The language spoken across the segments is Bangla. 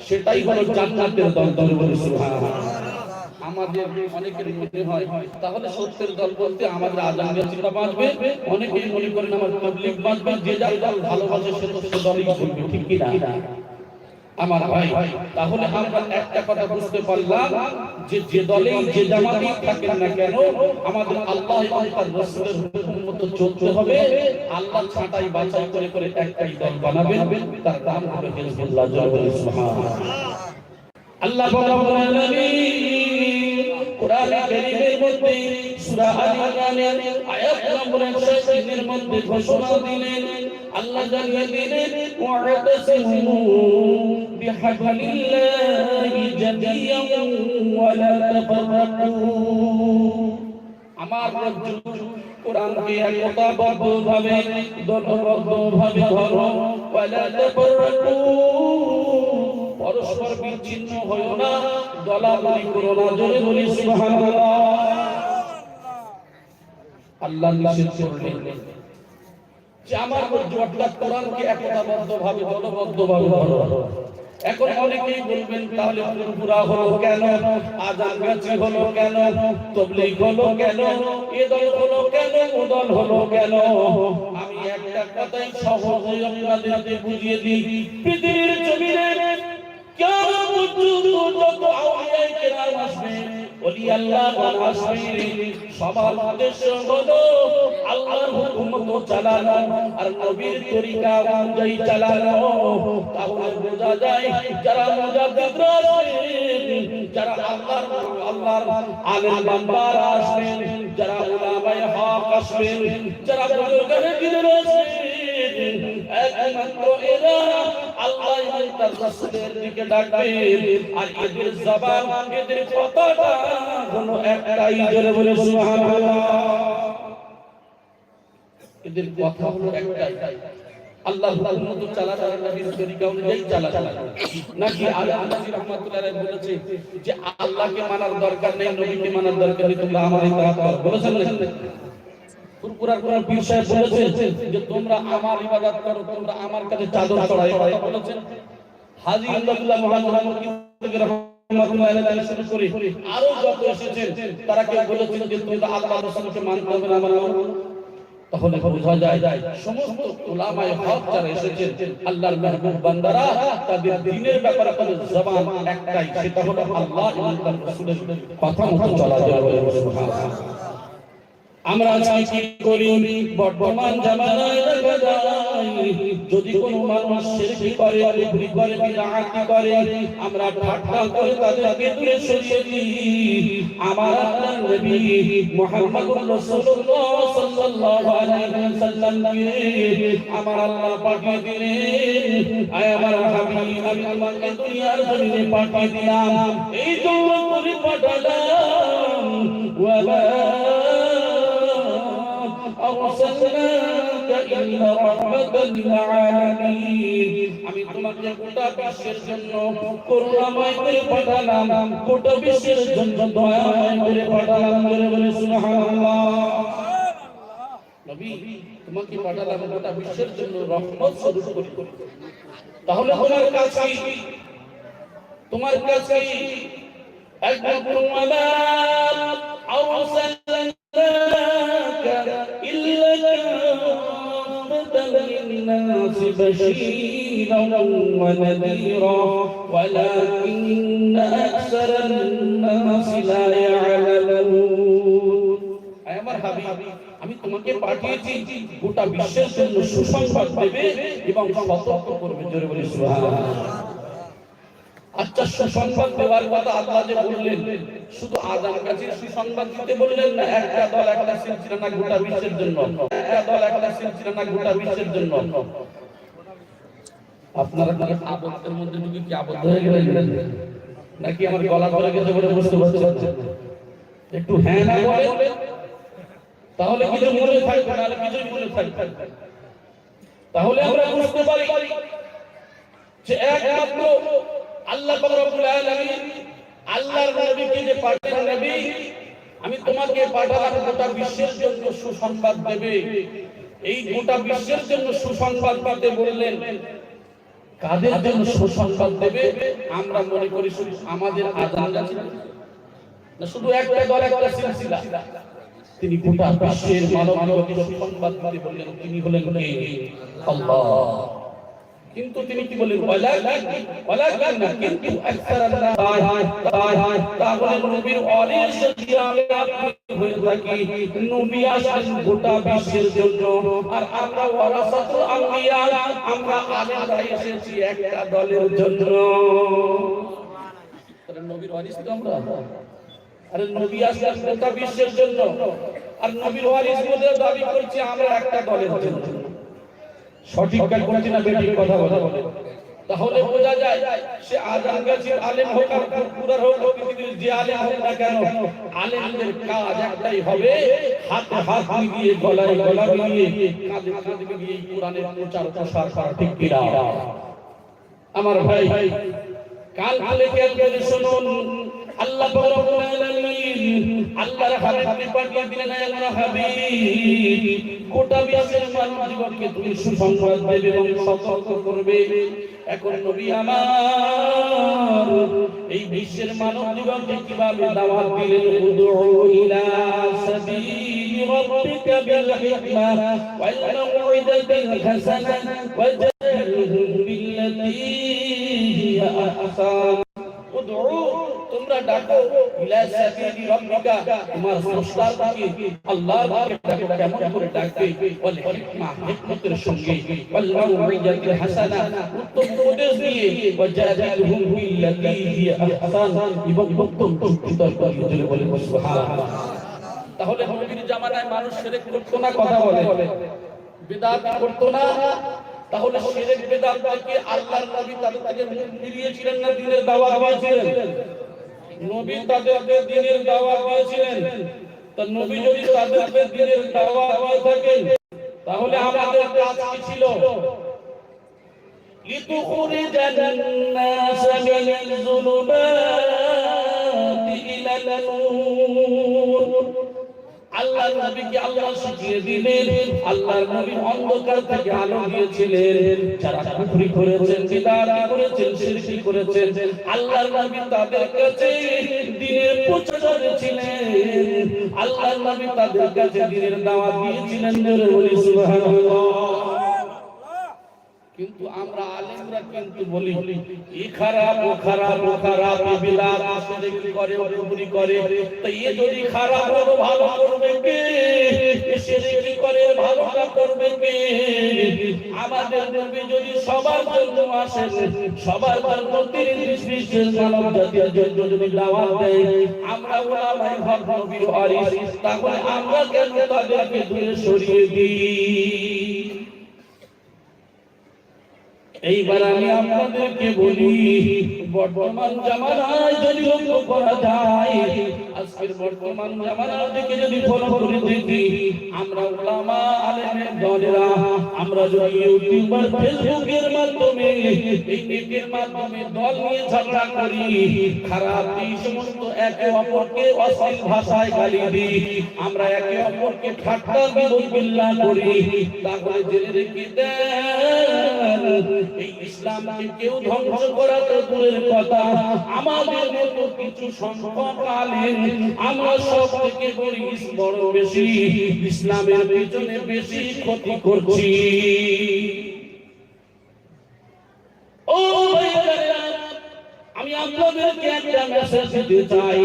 সেটাই হলো জান্নাতের দল। বলে সুবহানাল্লাহ। আমাদের অনেকের মনে হয় তাহলে সত্যের দল বলতে আমাদের আজান গাছিরা বাঁচবে, অনেকেই মনে করেন আমার তাবলীগ বাঁচবে, যে যার দল ভালোবাসে সে তো সে দলই চলবে, ঠিক কি না? আমার ভাই, তাহলে আমরা একটা কথা বুঝতে পারলাম যে যে দলেই যে জামাতেই থাকেন না কেন আমাদের আল্লাহ এবং তার রাসূলের হুকুম মতো চলতে হবে। আল্লাহ ছাঁটাই বাছাই করে করে একটাই দল বানাবেন, তার নাম হলো হিজবুল্লাহ। সুবহানাল্লাহ। আল্লাহ রাব্বুল আলামিন কোরআনে কারীমের মধ্যে সূরা আল ইমরানের আয়াত নম্বর 103 এর মধ্যে ঘোষণা দিলেন, আল্লাহ জানিয়ে দিলেন ওয়া'তাসিমু বিহাবলিল্লাহি জামিআন ওয়া লা তাফাররাকু। আমার রাজ্য কোরআনকে একতাবদ্ধভাবে দলবদ্ধভাবে ধরো, ওয়া লা তাফাররাকু, পরস্পর বিচ্ছিন্ন হয়ো না, দলাদলি করো না। জোরে বলি সুবহানাল্লাহ। আল্লাহ নিষেধ করলেন যে আমার জোয়ারটা কোরআনকে একতাবদ্ধভাবে দলবদ্ধভাবে ধরো। এখন অনেকেই বলবেন তাহলে ফুরফুরা হলো কেন, আজান গাছি হলো কেন, তাবলীগ হলো কেন, এ দল হলো কেন, ও দল হলো কেন? আমি একটা কথাই সহজে আপনাদের বুঝিয়ে দিই, পৃথিবীর জমিনে কিয়ামত পর্যন্ত যত আউলিয়া কেরাম আসবে, ওলি আল্লাহ আসবে, সবার উদ্দেশ্য হলো আল্লাহর হুকুম মতো চালানো আর নবীর তরিকা অনুযায়ী চালানো। তাহলে বোঝা যায় যারা মুজাদ্দিদ আসবেন, যারা আল্লাহর আলেম বান্দারা আসবেন, যারা উলামায়ে হক আসবেন, যারা বুজুর্গানে দ্বীন আসবেন, একমাত্র এরা আল্লাহ এবং তার রাসূলের দিকে ডাকবেন। আর এদের জবান, এদের কথাটা হলো একটাই, জোরে বলে সুবহানাল্লাহ। এদের কথা হলো একটাই, আল্লাহর হুকুম মতো চালানো, নবীর তরিকা অনুযায়ী চালানো। নাকি আল্লাহু রাহমাতুল্লাহ আলাইহি বলেছে যে আল্লাহকে মানার দরকার নেই, নবীকে মানার দরকার নেই, তোমরা আমার ইতাআত করো, বলেছেন না? কুরআন পীর সাহেব বলেছেন যে তোমরা আমার ইবাদত করো, তোমরা আমার কাছে চাদর চড়াও, কথা বলেছেন। হাজী আব্দুল্লাহ মুহাম্মদ রাহমাতুল্লাহ আলাইহি শুরু করে আরো যত এসেছেন তারা কেউ বলেছেন যে তোমরা আল্লাহর রাসূলকে মানতে হবে না, মানো। তাহলে বোঝা যায় সমস্ত উলামায়ে হক যারা এসেছেন আল্লাহর মাহবুব বান্দারা, তাদের দ্বীনের ব্যাপারে কোনো জবান একটাই, সেটা হলো আল্লাহ এবং তার রাসূলের কথা মতো চলা যাবে। সুবহানাল্লাহ। আমরা আজকে কি করি, বর্তমান জামানায় দেখা যায় যদি কোনো মানুষ শিরক করে, কুফরি করে, বিদআত করে, আমরা ঠাট্টা করে তাদেরকে দূরে সরিয়ে দিই। আমার আল্লাহর নবী মুহাম্মদুর রাসূলুল্লাহ সাল্লাল্লাহু আলাইহি ওয়াসাল্লামকে আমার আল্লাহ পাঠিয়ে দিলেন। আয় আমার হাবিব, আমি তোমাকে দুনিয়ার জমিনে পাঠিয়ে দিলাম, এই জন্য করে পাঠালাম, ওয়ালা আমি তোমাকে গোটা বিশ্বের জন্য করুণাময় করে পাঠালাম, গোটা বিশ্বের জন্য দয়াময় করে পাঠালাম। বলে সুবহানাল্লাহ। নবী তোমাকে পাঠালাম গোটা বিশ্বের জন্য রহমত স্বরূপ করে। তাহলে তোমার কাছে একমাত্র ওয়ালা للناس بشيرا ونذيرا ولكن أكثر الناس لا يعلمون। أي আমার হাবিব, আমি তোমাকে পাঠিয়েছি গোটা বিশ্বের জন্য সুসংবাদ দেবে এবং সতর্ক করবে। জোরে বলি সুবহানাল্লাহ। আচ্ছা, সুসংবাদ দেওয়ার কথা আল্লাহ যে বললেন, শুধু আজান গাছির সুসংবাদ দিতে বললেন না, একটা দল একটা সিলসিলা না গোটা বিশ্বের জন্য, একটা দল একটা সিলসিলা না গোটা বিশ্বের জন্য। আপনারা কি আবদ্ধের মধ্যে ঢুকে কি আবদ্ধ হয়ে গেলেন নাকি আমার গলা ধরে গেছে বলে বুঝতে পারছেন? একটু হ্যাঁ না বলে তাহলে কিছু মনে থাকবে না, কিছুই মনে থাকবে। তাহলে আমরা বুঝতে পারি যে একমাত্র আল্লাহ রাব্বুল আলামিন আল্লাহর নবীকে যে পাঠালেন, নবী আমি তোমাকে পাঠালাম গোটা বিশ্বের জন্য সুসংবাদ দেবে। এই গোটা বিশ্বের জন্য সুসংবাদ দিতে বললেন, কাদের জন্য সুসংবাদ দেবে? আমরা মনে করি শুধু আমাদের আজান আছে না, শুধু একটা দল, একটা সিলসিলা। তিনি গোটা বিশ্বের মানবতাকে সুসংবাদ দিতে বললেন। তিনি হলেন কে? আল্লাহ। কিন্তু তিনি কি বলেন? ওয়ালাকিন না, কিন্তু আকসারান নাস, তাহলে নবীর ওয়ালির সাথে আপনি হয়ে থাকি। নবী আসেন গোটা বিশ্বের জন্য, আর আমরা ওয়ারাসাতুল আম্বিয়া, আমরা আলেমরা এসেছি একটা দলের জন্য। তাহলে নবীর ওয়ারিস তো আমরা। আরে নবী আসেন গোটা বিশ্বের জন্য, আর নবীর ওয়ারিস বলে দাবি করছি আমরা একটা দলের জন্য। সঠিক কাজ করছি না বেঠিক কথা বলে? তাহলে বোঝা যায় সে আজান গাছির আলেম হোক আর পুরার হোক, পৃথিবীর যে আলেম হোক না কেন, আলেমদের কাজ একটাই হবে, হাতে হাত মিলিয়ে, গলায় গলা মিলিয়ে, কাঁধে কাঁধ মিলিয়ে কোরআনের প্রচার প্রসার করা। ঠিক কি না আমার ভাই? কাল খুলে খেয়াল করে শুনুন, আল্লাহ রব্বুল আলামিন আল্লাহর হাবিবকে পাঠিয়ে দিলেন। আল্লাহর হাবিব গোটা বিশ্বের মানব জীবনকে তুমি সুসংবাদ দেবে এবং সতর্ক করবে। এখন নবী আমার এই বিশ্বের মানব জীবনকে কিভাবে দাওয়াত দিলেন? উদউ ইলা সাবিলি রাব্বিকা বিল হিকমা ওয়াল মাউইদাতিল হাসানা ওয়াজআলহুম বিল্লাতী হিয়া আহসান। উদউ, তোমরা ডাকো, ইলা সাবিলি রাব্বিকা, তোমার স্রষ্টার দিকে, আল্লাহর দিকে ডাকো। কেমন করে ডাকবে? ওয়াল হিকমা, হিকমতের সঙ্গে, ওয়াল মাউইদাতিল হাসানা, উত্তম উপদেশ দিয়ে, ওয়াজআলহুম বিল্লাতী হিয়া আহসান, এবং উত্তম যুক্তিতর্ক দিয়ে বলে সুবহানাল্লাহ। তাহলে নবীর জামানায় মানুষ শিরক করতো না, কথা বলে, বিদআত করতো না। তাহলে শিরক বিদআত থেকে আল্লাহর নবী তাদের থেকে মুখ ফিরিয়েছিলেন না দ্বীনের দাওয়াত দিয়েছিলেন? নবী তাদেরকে দ্বীনের দাওয়াত দিয়েছিলেন। তা নবী যদি তাদেরকে দ্বীনের দাওয়াত দিয়ে থাকেন, তাহলে আমাদের কাজ কি ছিল? লিতুখরিজান নাস মিনাল যুলুমাতি ইলাল নূর। আল্লাহর নবীকে আল্লাহ শিখিয়ে দিলেন। আল্লাহর নবী অন্ধকার থেকে আলো দিয়েছিলেন। যারা কুফরি করেছেন, বিদআত করেছেন, শিরক করেছেন, আল্লাহর নবী তাদের কাছে দ্বীনের প্রচারক ছিলেন। আল্লাহর নবী তাদের কাছে দ্বীনের দাওয়াত দিয়েছিলেন। বলি সুবহানাল্লাহ। কিন্তু আমরা আলেমরা কিন্তু বলি এই খারাপ, ও খারাপ, ও খারাপ, বিদআত শিরক করে, কুফরি করে। তো এই যদি খারাপ হলো ভালো করবে কে? শিরক করে ভালোটা করবে কে? আমাদের নবী যদি সবার জন্য আসেন, সবার জন্য ৩০ বিশ্বের মানব জাতির জন্য যদি দাওয়াত দেয়, আমরা উলামায়ে হক নবীর ওয়ারিস, তাহলে আমরা কেন তাদেরকে দূরে সরিয়ে দিই? এইবার আমি আপনাদেরকে বলি, বর্তমান জামানায় যদি লক্ষ্য করা যায়, আজকের বর্তমান জামানার দিকে যদি ফলো করে দেখি, আমরা উলামা আলেমের দলেরা, আমরা যদি ইউটিউব আর ফেসবুকের মাধ্যমে, এই নেটের মাধ্যমে দল নিয়ে ঝগড়া করি, খারাপ এই সমস্ত একে অপরকে অশ্লীল ভাষায় গালি দিই, আমরা একে অপরকে ঠাট্টা বিদ্রূপ করি, তাহলে জেনে রেখে দেন, এই ইসলামকে কেউ ধ্বংস করা তো দূরের কথা, আমাদের মতো কিছু সংখ্যক আলেম আমরা সব থেকে বড় বেশি ইসলামের পেছনে বেশি ক্ষতি করছি। ও ভাইরা, আমি আপনাদেরকে একটা মেসেজ দিতে চাই।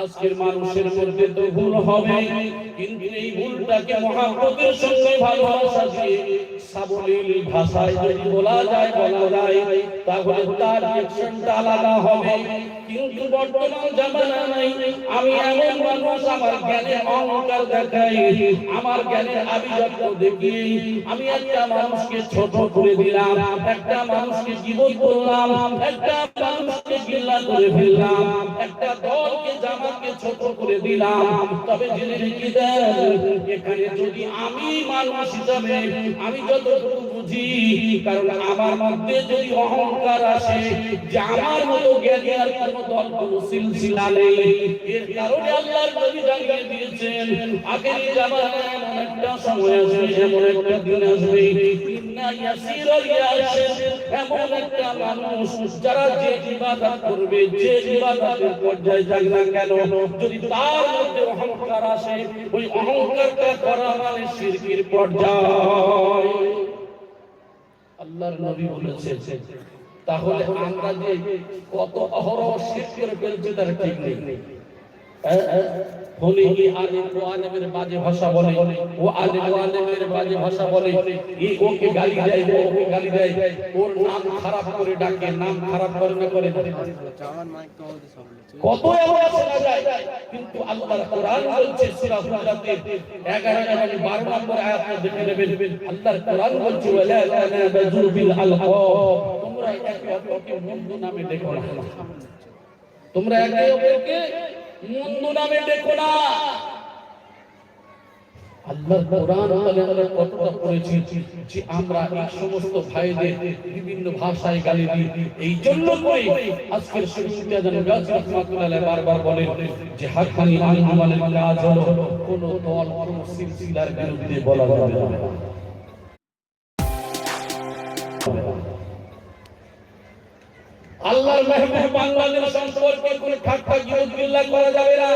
আজকের মানুষের মধ্যে তো ভুল হবে, কিন্তু এই ভুলটাকে মহব্বতের সঙ্গে ভালোবাসা দিয়ে সাবলীল ভাষায় যদি বলা যায়, তাহলে তার রিঅ্যাকশনটা আলাদা হবে। কিন্তু বর্তমান জামানা নাই, আমি এমন মানুষ, আমার জ্ঞানের অহংকার দেখাই, আমার জ্ঞানের আভিজাত্য দেখিয়ে আমি একটা মানুষকে ছোট করে দিলাম, একটা মানুষকে জীবন করলাম, একটা মানুষকে ঘৃণা করে ফেললাম, একটা দলকে জামাতকে ছোট করে দিলাম। তবে জেনে রেখে দেন, এখানে যদি আমি মানুষ হিসাবে আমি যতটুকু বুঝি, কারণ আমার মধ্যে যদি অহংকার আসে যে আমার মতো জ্ঞানী আর কোনো দল কোনো সিলসিলা নেই, এর কারণে আল্লাহর নবী জানিয়ে দিয়েছেন, আখেরি জামানায় এমন একটা সময় আসবে, এমন একটা দিন আসবে, ইন্না ইয়াসিরাল ইয়াসির, এমন একটা মানুষ যারা যে ইবাদত করবে, যে ইবাদতের পর্যায়ে যাক না কেন, যদি তার মধ্যে অহংকার আসে, ওই অহংকারটা করা মানে শিরকের পর্যায়। আল্লাহর নবী বলেছেন। তাহলে আমরা যে কত অহরহ শিরক করে ফেলছি তার ঠিক নেই। হলে কি আলেম ও আলেমের বাজে ভাষা বলে, ও আলেম ও আলেমের বাজে ভাষা বলে, এই ওকে গালি দেয়, ও ওকে গালি দেয়, ওর নাম খারাপ করে ডাকে, নাম খারাপ করে না করে কত এমন শোনা যায়। কিন্তু আল্লাহর কোরআন বলছে সূরা হুজুরাতের 11 এবং 12 নম্বর আয়াতে দেখে নেবেন, আল্লাহর কোরআন বলছে ওয়ালা তানাবাযু বিল আলকাব, তোমরা একে অপরকে মন্দ নামে ডেকো না, তোমরা একে অপরকে মন্দ নামে ডেকো না। আল্লাহর কোরআন তাহলে আমরা কতটা পড়েছি যে আমরা এই সমস্ত ভাইদের বিভিন্ন ভাষায় গালি দিই। এই জন্য করে আজকের শুরুতে আজান গাজী রাহমাতুল্লাহ আলাইহি বারবার বলেন যে হাক্কানি আনহুমানের কাজ হলো কোন দল কোন সিলসিলার বিরুদ্ধে বলা যাবে না। আল্লাহর মেহবুব বান্দাদের সম্পর্কে কোনো ঠাট্টা বিদ্রুপ করা যাবে না।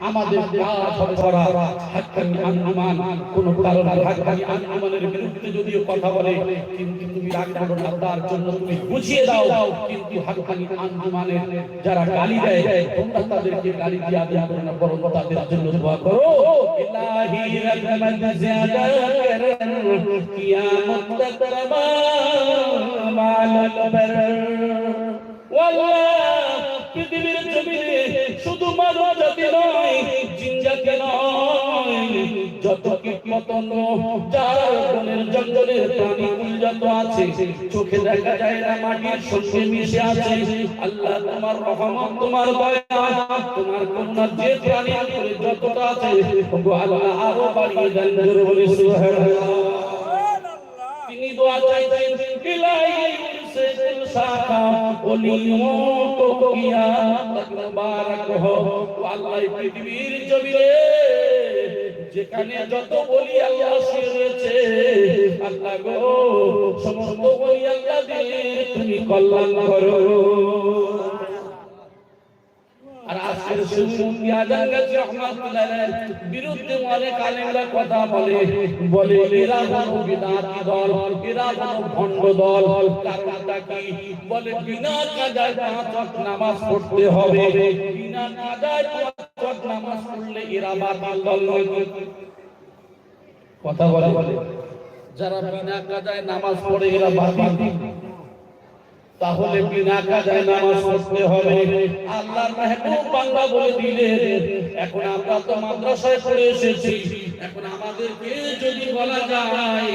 আমাদের কাজ হবে করা হাক্কানি আনহুমান, কোন কারণে হাক্কানি আনহুমানের বিরুদ্ধে যদিও কথা বলে, কিন্তু তুমি রাগ করো না, তার জন্য তুমি বুঝিয়ে দাও। কিন্তু হাক্কানি আনহুমানের যারা গালি দেয়, তোমরা তাদেরকে গালি দিয়া দেয়া করো না, বরং তাদের জন্য দোয়া করো, ইলাহি রহমত জিয়াদা করন কিয়ামত তক রবা মালাল বর। ওয়াল্লাহ পৃথিবীর জমিনে শুধু মানব জাতি নয়, জিন জাতি নয়, যত কীটপতঙ্গ, যার বনের জঙ্গলের প্রাণী যত আছে, চোখে দেখা যায় না, মাটির সঙ্গে মিশে আছে, আল্লাহ তোমার রহমত, তোমার দয়া, তোমার করুণা যে প্রাণী করে যতটা আছে, আল্লাহ আরো বাড়িয়ে দেন। সুবহানাল্লাহ। তিনি দোয়া চাইতেন, ইলাহি से शाखा ওলিও তো কিয়ামত মুবারক হো। আল্লাহ পৃথিবীর জমিনে যেখানে যত ওলি আল্লাহ রয়েছে, আল্লাহ গো সমস্ত ওলি আল্লাহদের তুমি কল্যাণ করো। আর আজকের সুন্নি আজান গাজী রাহমাতুল্লাহ আলাইহির বিরুদ্ধে অনেক আলেমরা কথা বলে এরা হলো বিদআতি দল, এরা হলো ভণ্ড দল। কারণটা কি? বলে বিনা কাজায় 5 ওয়াক্ত নামাজ পড়তে হবে, বিনা কাজায় 5 ওয়াক্ত নামাজ পড়লে এরা বাতিল দল নয়। কথা বলে যারা বিনা কাজায় নামাজ পড়ে এরা বাতিল। তাহলে বিনা কাজায় নামাজ পড়তে হবে। আল্লাহর মেহবুব বান্দা বলে দিলেন, এখন আমরা তো মাদ্রাসায় পড়ে এসেছি, এখন আমাদেরকে যদি বলা যায়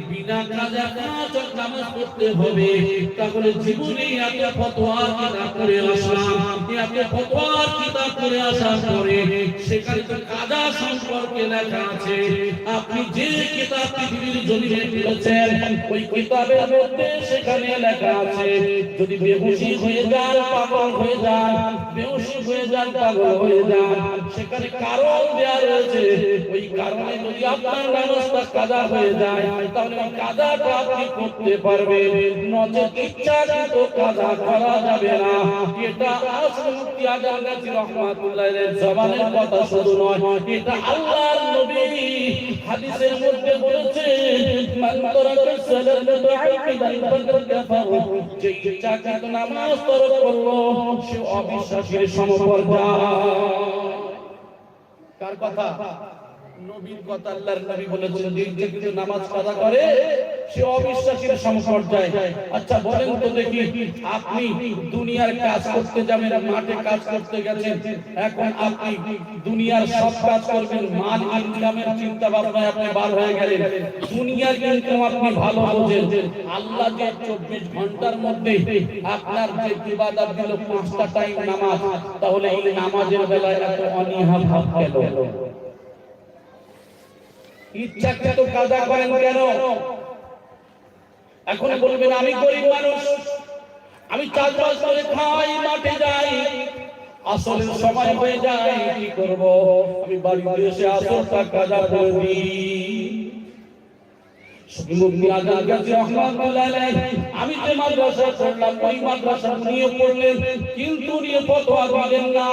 বিনা কাজায় 5 ওয়াক্ত নামাজ পড়তে হবে, তাহলে জীবনে এত ফতোয়ার কিতাব পড়ে আসলাম, এত ফতোয়ার কিতাব পড়ে আসার পরে সেখানে তো কাজা সম্পর্কে লেখা আছে। আপনি যে কিতাব পৃথিবীর জমিনে পড়েছেন, ওই কিতাবের মধ্যে সেখানে লেখা আছে যদি বেহুশি হয়ে যান, পাগল হয়ে যান, বেহুশি হয়ে যান, পাগল হয়ে যান, সেখানে কারণ দেয়া রয়েছে। ওই কারণে যদি আপনার নামাজটা কাজা হয়ে যায়, তাহলে ওই কাজাটা আপনি করতে পারবেন, নচেত ইচ্ছাকৃত কাজা করা যাবে না। এটা আসল মুফতি আজম গাজী রাহমাতুল্লাহ আলাইহির জবানের কথা শুধু নয়, এটা আল্লাহর নবী হাদিসের মধ্যে বলেছেন, মান তারাকা সালাতা আকিদান ফাকাদ কাফার, যে ইচ্ছাকৃত নামাজ তরক করলো সে অবিশ্বাসীর সমপর্যায়। কার কথা? নবীর কথা। আল্লাহর নবী বলেছেন যে ইচ্ছাকৃত নামাজ কাজা করে সে অবিশ্বাসীর সমপর্যায়। আচ্ছা বলেন তো দেখি, আপনি দুনিয়ার কাজ করতে যাবেন, মাঠে কাজ করতে গেছেন, এখন আপনি দুনিয়ার সব কাজ করবেন, মাল ইনকামের চিন্তা ভাবনায় আপনি বার হয়ে গেলেন, দুনিয়ার ইনকাম আপনি ভালো বোঝেন, আল্লাহ যে 24 ঘন্টার মধ্যে আপনার যে ইবাদত দিল 5টা টাইম নামাজ, তাহলে এই নামাজের বেলায় এত অনীহা ভাব কেন? ইচ্ছাকৃত কাজা করেন কেন? এখন বলবেন আমি গরিব মানুষ, আমি চাষবাস করে খাই, মাঠে যাই, আসলে সময় হয়ে যায়, কি করব? আমি বাড়িতে এসে আসলটা কাজা করে দিই। মুফতি আজম গাজী রাহমাতুল্লাহ আলাইহি আমি যে মাদ্রাসা পড়লাম ওই মাদ্রাসা নিয়ে পড়লেন, কিন্তু নিয়ে ফতোয়া দিলেন না,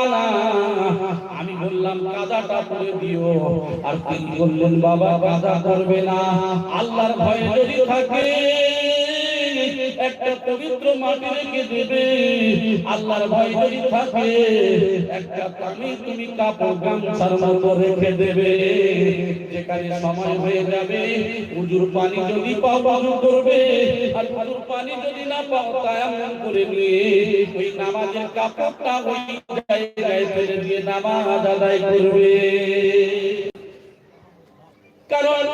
আমি বললাম কাদাটা পড়ে দিও, আর তিনি বললেন বাবা কাদা করবে না, আল্লাহর ভয় যদি থাকে একটা পবিত্র মাটি রেখে দেবে, আল্লাহর ভয় যদি থাকে একটা পানি তুমি কাপড় গামছার মতো রেখে দেবে, যেখানে সময় হয়ে যাবে উজুর পানি যদি পাও পালন করবে, আর উজুর পানি যদি না পাও তায়াম্মুম করে নিয়ে ওই নামাজের কাপড়টা ওই জায়গায় ফেলে দিয়ে নামাজ আদায় করবে। কারণ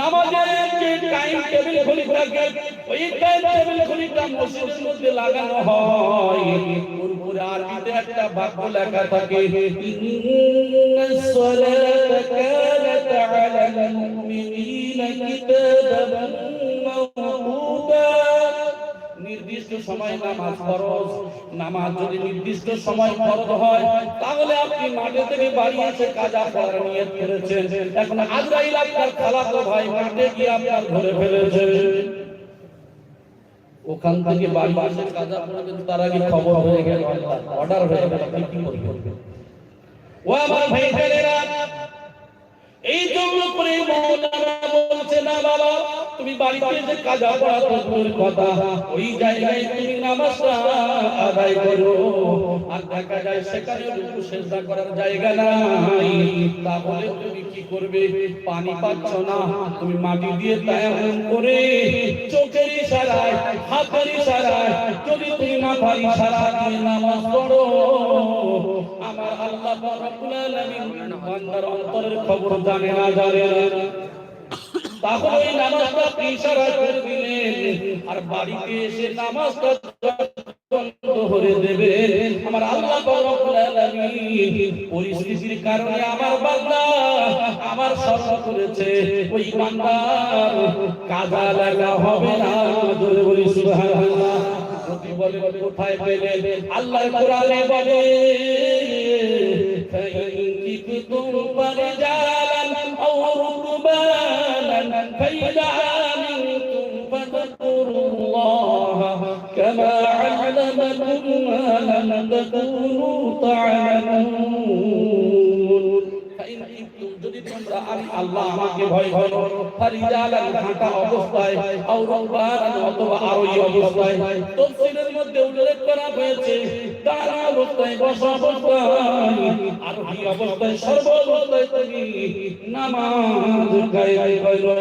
নামাজের যে টাইম টেবিল ঘড়ি থাকে ওই টাইম টেবিল ঘড়িটা মসজিদের মধ্যে লাগানো হয়, ওর উপরে আরবিতে একটা বাক্য লেখা থাকে ইন্নাস সালাতা কানাত আলাল মুমিনিনা কিতাবান মাওকুতা। নির্দিষ্ট সময় নামাজ ফরজ, নামাজ যদি নির্দিষ্ট সময় ফরজ হয় তাহলে আপনি মাঠে থেকে বাড়ি এসে কাজা পড়ার নিয়ত করেছেন, এখন আজরাইল আপনার খালাতো ভাই মাঠে গিয়ে আপনার ধরে ফেলেছে, ওখান থেকে বাড়ি এসে কাজা পড়াবেন, তার আগে খবর হয়ে গেল, অর্ডার হয়ে গেল, আপনি কি করবেন? ও আমার ভাইরা, এই জন্য করে মাওলানা বলছে না বাবা তুমি বাড়িতে এসে কাজা পড়া তো দূরের কথা, ওই জায়গায় তুমি নামাজটা আদায় করো। আর দেখা যায় সেখানে রুকু সিজদা করার জায়গা নাই, তাহলে তুমি কি করবে? পানি পাচ্ছ না, তুমি মাটি দিয়ে তায়াম্মুম করে চোখের ইশারায় হাতের ইশারায় যদি তুমি মাথার ইশারা দিয়ে নামাজ পড়ো, আমার আল্লাহ রাব্বুল আলামিন বান্দার অন্তরের খবর জানে না জানে না, তাহলে ওই নামাজটা ইশারা করে দিলেন আর বাড়িতে এসে নামাজটা বন্ধ করে দেবে। আমার আল্লাহ রাব্বুল আলামিন পরিস্থিতির কারণে আমার বান্দা আমার শর্ত করেছে, ওই বান্দার কাজা লাগা হবে না। জোরে বলি সুবহানাল্লাহ। প্রতি বলে কোথায় পেলেন? আল্লাহ কোরআনে বলে فَإِنْ فَرِجَالًا أَوْ رُكْبَانًا فَإِذَا أَمِنْتُمْ فَاذْكُرُوا اللَّهَ كَمَا عَلَّمَكُم مَّا لَمْ تَكُونُوا تَعْلَمُونَ। যদি তোমরা আমি আল্লাহ আমাকে ভয় করো, ফারিজালান হাঁটা অবস্থায়, আও রুকবানান অথবা আরোহী অবস্থায়, তাফসীরের মধ্যে উল্লেখ করা হয়েছে দাঁড়া অবস্থায়, বসা অবস্থায়, আরোহী অবস্থায়, সর্ব অবস্থায় তুমি নামাজ কায়েম করো।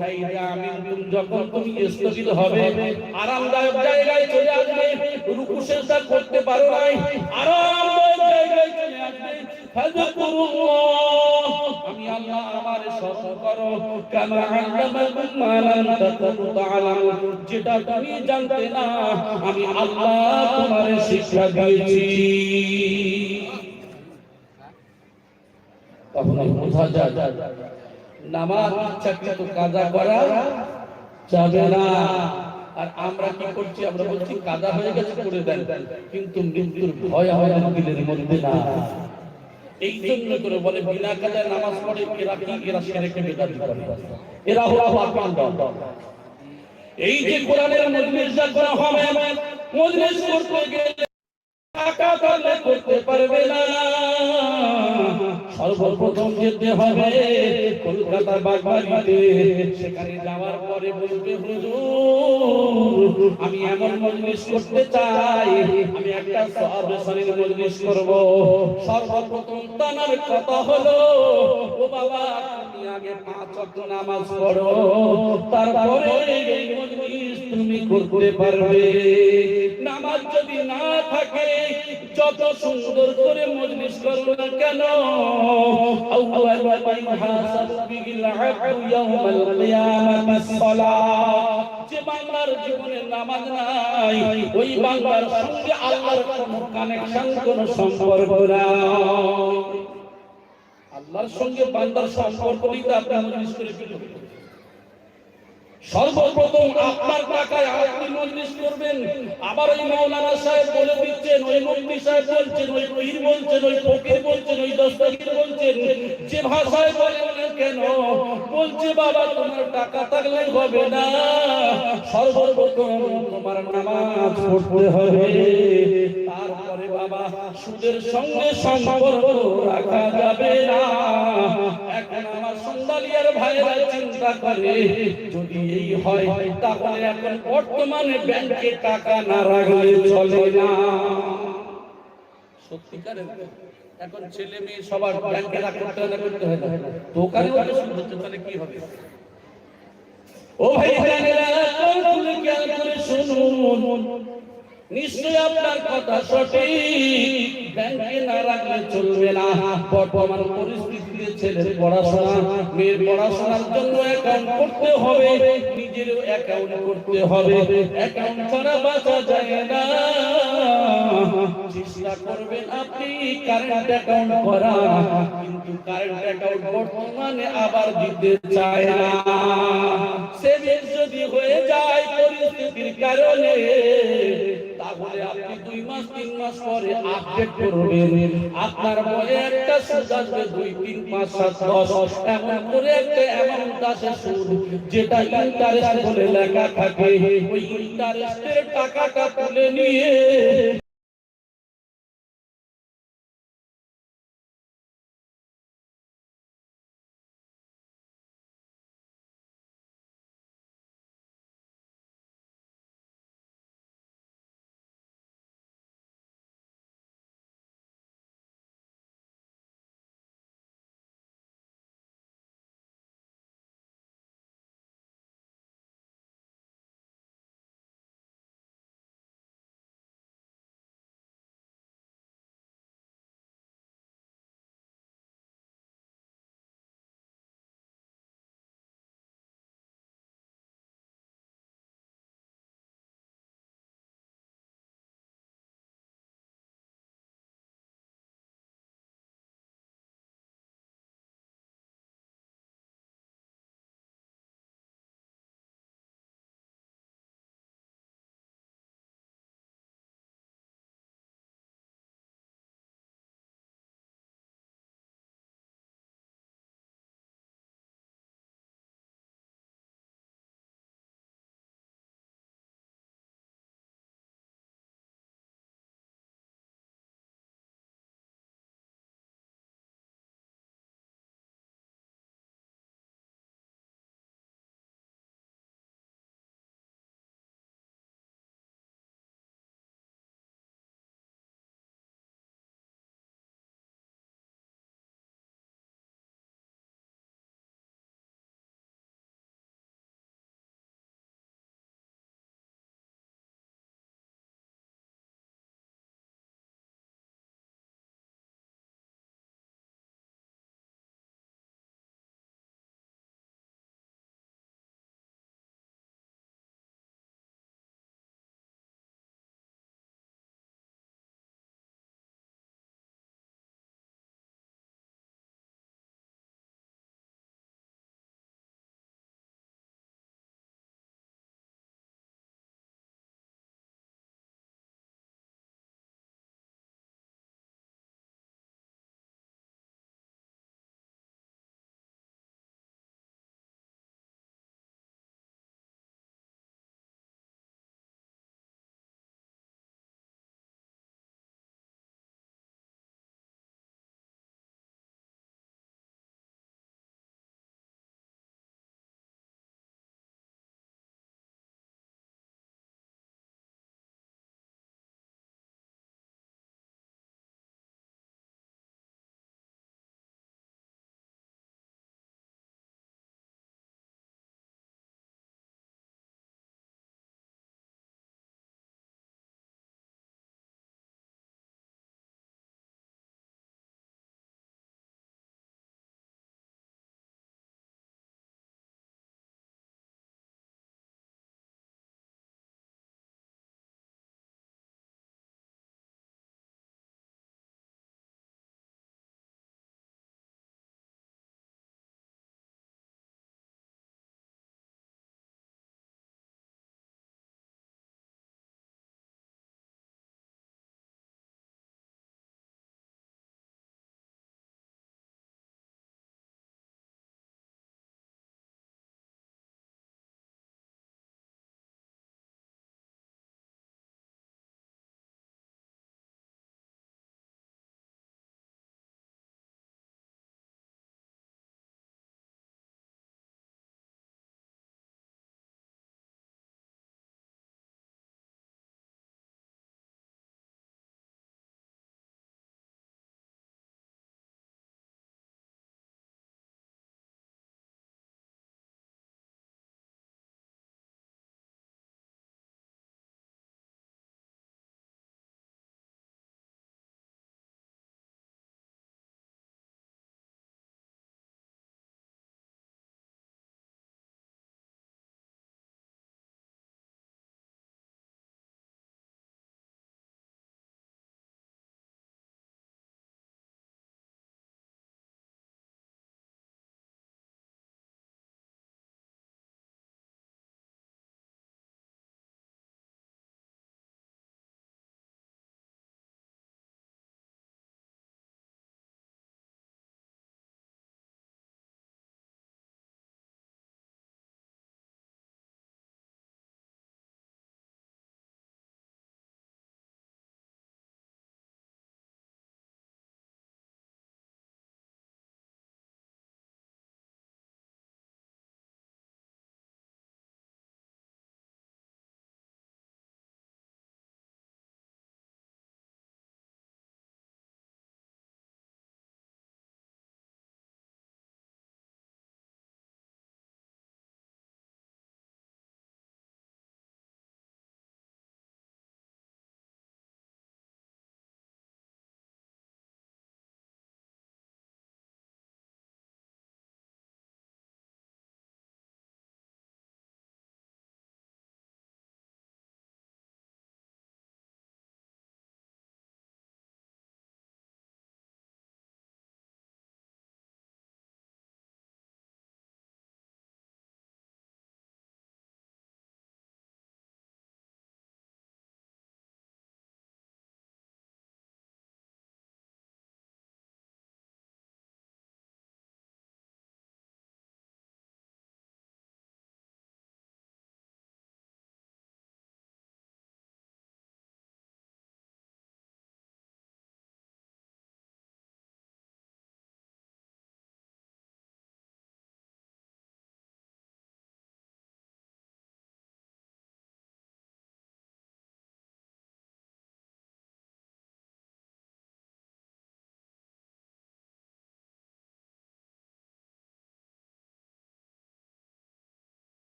ফাইদা আমিনতুম যখন তুমি স্থির হবে, আরামদায়ক জায়গায় চলে আসবে, রুকু সিজদা করতে পারো নাই, আরামদায়ক জায়গায় চলে আসবে, ফাযকুরুল্লাহ আমি আল্লাহ আমারে স্মরণ করো, কামা আল্লামাকুম মা লাম তাকুনু তাআলামুন যেটা তুমি জানতে না আমি আল্লাহ তোমারে শিক্ষা দিয়েছি। তাহলে বোঝা যায় নামাজ ইচ্ছাকৃত কাজা করা যাবে না। আর আমরা কি করছি? আমরা বলছি কাজা হয়ে গেছে করে দেন, কিন্তু মৃত্যুর ভয় আমাদের দিলের মধ্যে না। এই জন্য করে বলে বিনা কাজায় নামাজ পড়ে এরা কি? এরা শিরকে বেদাত করে, এরা হলো পাপিন দল। এই যে কোরআনের মজলিস করা হবে, মজলিস করতে গেলে টাকা দিলে করতে পারবে না, সর্বপ্রথম যেতে হবে কলকাতা বাগবাড়িতে, সেখানে যাওয়ার পরে বলবে হুজুর আমি এমন মজলিস করতে চাই, আমি একটা সওয়াবের মজলিস করব। সর্বপ্রথম তানার কথা হলো ও বাবা তুমি আগে 5 ওয়াক্ত নামাজ পড়ো, তারপরে এই মজলিস তুমি করতে পারবে। নামাজ যদি না থাকে যত সুন্দর করে মজলিস করো না কেন, আউয়াল মা ইউহাসাবু বিল আবদু ইয়াউমাল কিয়ামাতিস সালাহ, যে বান্দার জীবনে নামাজ নাই ওই বান্দার সঙ্গে আল্লাহর কোনো কানেকশন, কোনো সম্পর্ক নাই। আল্লাহর সঙ্গে বান্দার সম্পর্ক নিতে আপনি মজলিস করে ফেলুন। সর্বপ্রথম আপনার টাকায় আপনি মজলিস করবেন, আবার ওই মাওলানা সাহেব বলে দিচ্ছেন, ওই মুফতি সাহেব বলছেন, ওই পীর বলছেন, ওই ফকির বলছেন, ওই দস্তগীর বলছেন, যে ভাষায় বলেন না কেন, বলছে বাবা তোমার টাকা থাকলে হবে না, সর্বপ্রথম তোমার নামাজ পড়তে হবে, তারপরে বাবা সুদের সঙ্গে সম্পর্ক রাখা যাবে না। এখন আমার সন্তালিয়ার ভাইরা চিন্তা করে, যদি এই হয় তাহলে এখন বর্তমানে ব্যাংকে টাকা না রাখলে চলে না। সত্যিকারের এখন ছেলে মেয়ে সবার ব্যাংকে রাখতে হয় না, দোকানে ওটা সুদ হচ্ছে, তাহলে কি হবে? ও ভাই শুনুন, নিশ্চয় আপনার কথা সঠিক, ব্যাংকে না রাখলে চলবে না। বর্তমান পরিস্থিতিতে ছেলের পড়াশোনা, মেয়ের পড়াশোনার জন্য অ্যাকাউন্ট করতে হবে, নিজেরও অ্যাকাউন্ট করতে হবে, অ্যাকাউন্ট ছাড়া বাঁচা যায় না। চেষ্টা করবেন আপনি কারেন্ট অ্যাকাউন্ট করা, কিন্তু কারেন্ট অ্যাকাউন্ট বর্তমানে আবার দিতে চায় না। সেভিংস যদি হয়ে যায় পরিস্থিতির কারণে, তাহলে আপনি 2 মাস 3 মাস পরে আপডেট করবেন, আপনার বয়ে একটা সুদ আসবে 2 3 5 7 10, এমন করে একটা অ্যামাউন্ট আসে সুদ, যেটা ইন্টারেস্ট বলে লেখা থাকে, ওই ইন্টারেস্টের টাকাটা তুলে নিয়ে